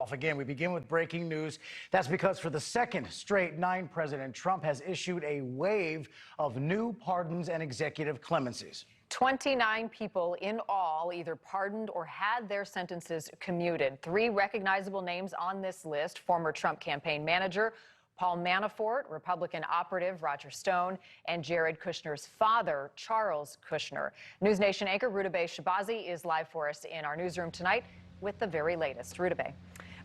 Off again, we begin with breaking news. That's because for the second straight night, President Trump has issued a wave of new pardons and executive clemencies. 29 people in all either pardoned or had their sentences commuted. Three recognizable names on this list: former Trump campaign manager Paul Manafort, Republican operative Roger Stone, and Jared Kushner's father, Charles Kushner. News Nation anchor Rutabaga Shabazi is live for us in our newsroom tonight with the very latest. Rutabaga.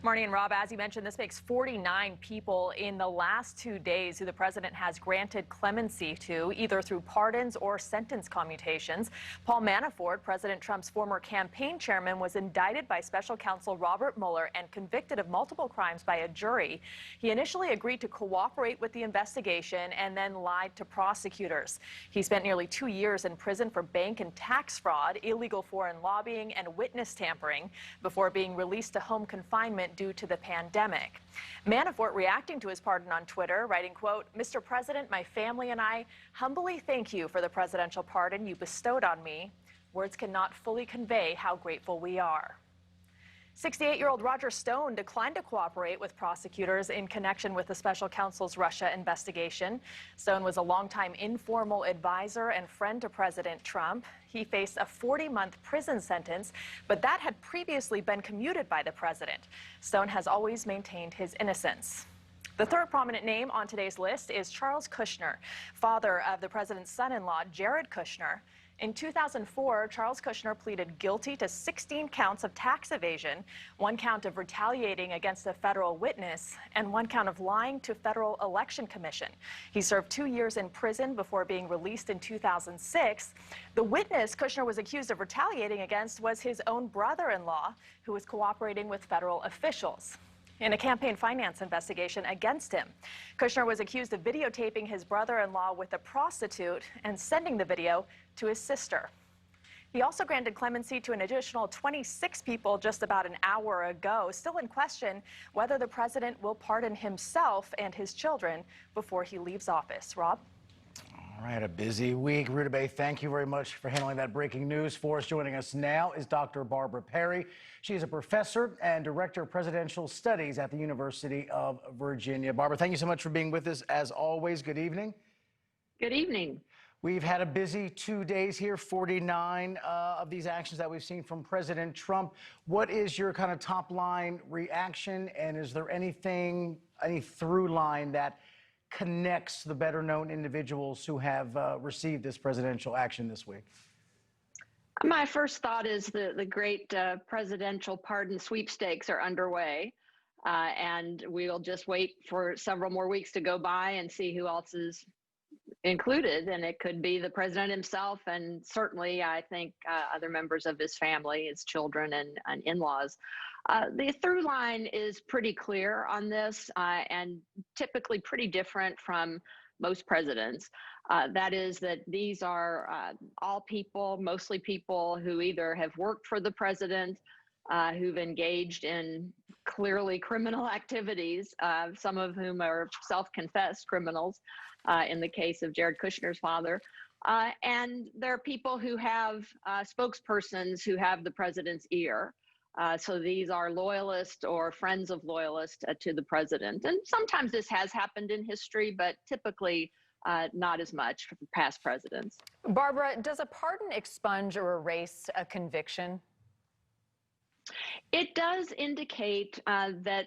Marnie and Rob, as you mentioned, this makes 49 people in the last 2 days who the president has granted clemency to, either through pardons or sentence commutations. Paul Manafort, President Trump's former campaign chairman, was indicted by special counsel Robert Mueller and convicted of multiple crimes by a jury. He initially agreed to cooperate with the investigation and then lied to prosecutors. He spent nearly 2 years in prison for bank and tax fraud, illegal foreign lobbying, and witness tampering before being released to home confinement due to the pandemic. Manafort reacting to his pardon on Twitter, writing, quote, "Mr. President, my family and I humbly thank you for the presidential pardon you bestowed on me. Words cannot fully convey how grateful we are." 68-year-old Roger Stone declined to cooperate with prosecutors in connection with the special counsel's Russia investigation. Stone was a longtime informal advisor and friend to President Trump. He faced a 40-month prison sentence, but that had previously been commuted by the president. Stone has always maintained his innocence. The third prominent name on today's list is Charles Kushner, father of the president's son-in-law, Jared Kushner. In 2004, Charles Kushner pleaded guilty to 16 counts of tax evasion, 1 count of retaliating against a federal witness, and 1 count of lying to Federal Election Commission. He served 2 years in prison before being released in 2006. The witness Kushner was accused of retaliating against was his own brother-in-law, who was cooperating with federal officials in a campaign finance investigation against him. Kushner was accused of videotaping his brother-in-law with a prostitute and sending the video to his sister. He also granted clemency to an additional 26 people just about an hour ago, still in question whether the president will pardon himself and his children before he leaves office. Rob? All right, a busy week. Rutabaga, thank you very much for handling that breaking news for us. Joining us now is Dr. Barbara Perry. She is a professor and director of presidential studies at the University of Virginia. Barbara, thank you so much for being with us. As always, good evening. Good evening. We've had a busy 2 days here, 49 of these actions that we've seen from President Trump. What is your kind of top line reaction, and is there any through line that connects the better known individuals who have received this presidential action this week? My first thought is the great presidential pardon sweepstakes are underway, and we'll just wait for several more weeks to go by and see who else is included. And it could be the president himself, and certainly I think other members of his family, his children and in-laws. The through line is pretty clear on this, and typically pretty different from most presidents. That is that these are all people, mostly people who either have worked for the president, who've engaged in clearly criminal activities, some of whom are self-confessed criminals, in the case of Jared Kushner's father. And there are people who have spokespersons who have the president's ear. So these are loyalists or friends of loyalists to the president. And sometimes this has happened in history, but typically not as much for past presidents. Barbara, does a pardon expunge or erase a conviction? It does indicate that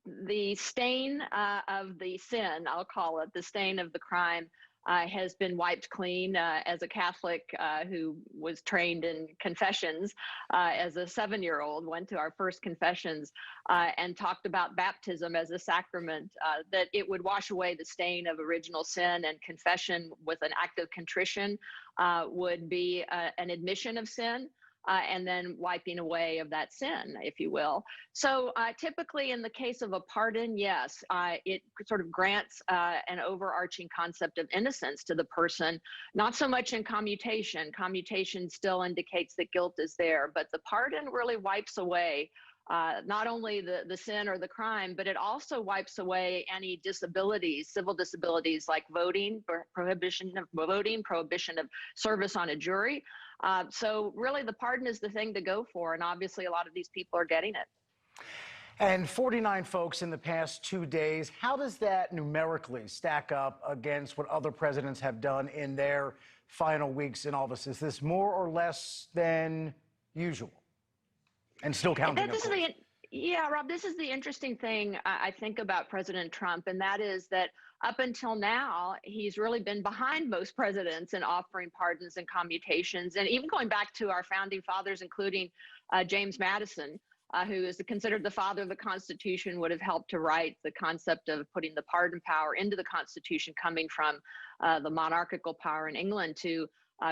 the stain of the sin, I'll call it, the stain of the crime, has been wiped clean. As a Catholic who was trained in confessions, as a 7-year-old, went to our first confessions and talked about baptism as a sacrament, that it would wash away the stain of original sin, and confession with an act of contrition would be an admission of sin. And then wiping away of that sin, if you will. So typically in the case of a pardon, yes, it sort of grants an overarching concept of innocence to the person, not so much in commutation. Commutation still indicates that guilt is there, but the pardon really wipes away not only the sin or the crime, but it also wipes away any disabilities, civil disabilities like voting, prohibition of voting, prohibition of service on a jury. So really the pardon is the thing to go for, and obviously a lot of these people are getting it. And 49 folks in the past 2 days. How does that numerically stack up against what other presidents have done in their final weeks in office? Is this more or less than usual? And still counting, of course. Yeah, Rob, this is the interesting thing I think about President Trump, and that is that up until now, he's really been behind most presidents in offering pardons and commutations. And even going back to our founding fathers, including James Madison, who is considered the father of the Constitution, would have helped to write the concept of putting the pardon power into the Constitution, coming from the monarchical power in England to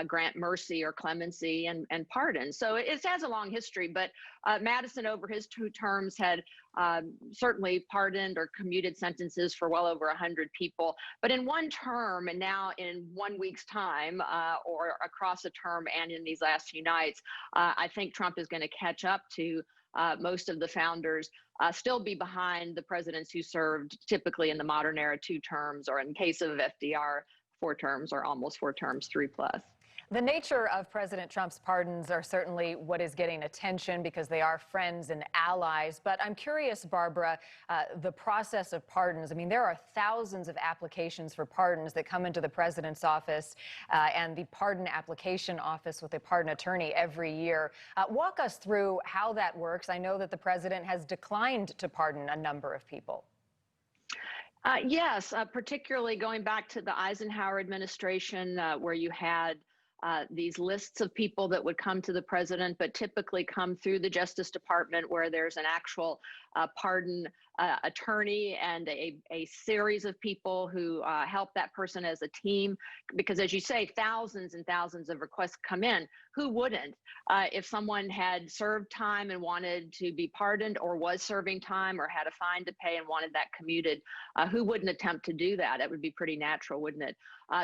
grant mercy or clemency and pardon. So it has a long history, but Madison over his 2 terms had certainly pardoned or commuted sentences for well over 100 people. But in one term, and now in 1 week's time, or across a term and in these last few nights, I think Trump is going to catch up to most of the founders, still be behind the presidents who served typically in the modern era 2 terms, or in case of FDR, 4 terms or almost 4 terms, 3+. The nature of President Trump's pardons are certainly what is getting attention because they are friends and allies. But I'm curious, Barbara, the process of pardons. I mean, there are thousands of applications for pardons that come into the president's office and the pardon application office with a pardon attorney every year. Walk us through how that works. I know that the president has declined to pardon a number of people. Yes, particularly going back to the Eisenhower administration, where you had these lists of people that would come to the president, but typically come through the Justice Department, where there's an actual pardon attorney and a series of people who help that person as a team. Because as you say, thousands and thousands of requests come in. Who wouldn't? If someone had served time and wanted to be pardoned, or was serving time or had a fine to pay and wanted that commuted, who wouldn't attempt to do that? It would be pretty natural, wouldn't it?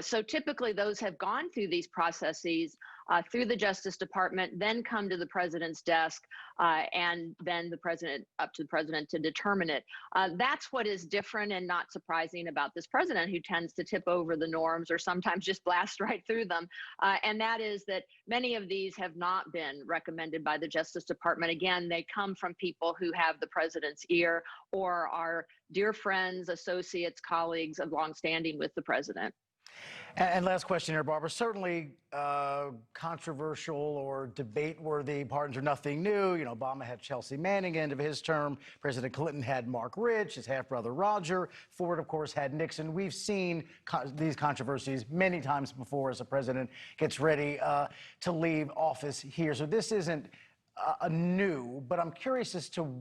So typically those have gone through these processes through the Justice Department, then come to the president's desk, and then up to the president to determine it. That's what is different and not surprising about this president, who tends to tip over the norms or sometimes just blast right through them. And that is that many of these have not been recommended by the Justice Department. Again, they come from people who have the president's ear or are dear friends, associates, colleagues of longstanding with the president. And last question here, Barbara. Certainly controversial or debate-worthy pardons are nothing new. You know, Obama had Chelsea Manning end of his term. President Clinton had Mark Rich, his half-brother Roger. Ford, of course, had Nixon. We've seen these controversies many times before as a president gets ready to leave office here. So this isn't new, but I'm curious as to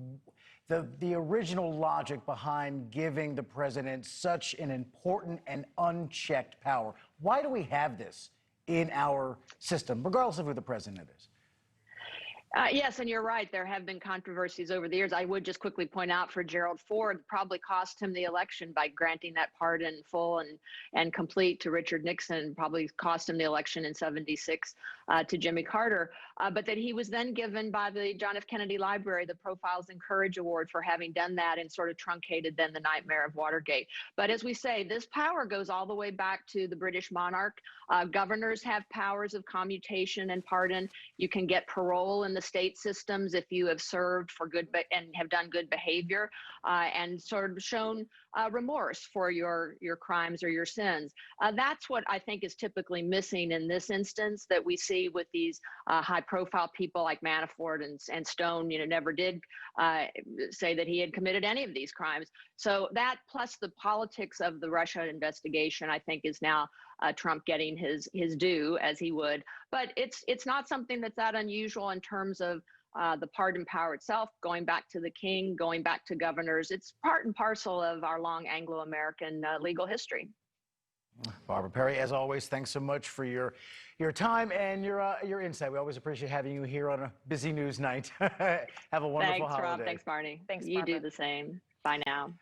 the original logic behind giving the president such an important and unchecked power. Why do we have this in our system, regardless of who the president is? Yes, and you're right. There have been controversies over the years. I would just quickly point out for Gerald Ford, probably cost him the election by granting that pardon full and complete to Richard Nixon, probably cost him the election in '76 to Jimmy Carter. But that he was then given by the John F. Kennedy Library the Profiles in Courage Award for having done that, and sort of truncated then the nightmare of Watergate. But as we say, this power goes all the way back to the British monarch. Governors have powers of commutation and pardon. You can get parole in the state systems if you have served for good and have done good behavior and sort of shown remorse for your crimes or your sins. That's what I think is typically missing in this instance, that we see with these high-profile people like Manafort and Stone. You know, never did say that he had committed any of these crimes. So that, plus the politics of the Russia investigation, I think is now Trump getting his due, as he would. But it's not something that's that unusual in terms of the pardon power itself, going back to the king, going back to governors. It's part and parcel of our long Anglo-American legal history. Barbara Perry, as always, thanks so much for your time and your insight. We always appreciate having you here on a busy news night. Have a wonderful holiday. Thanks, Rob. Thanks, Marty. Thanks, you Barbara. do the same. Bye now.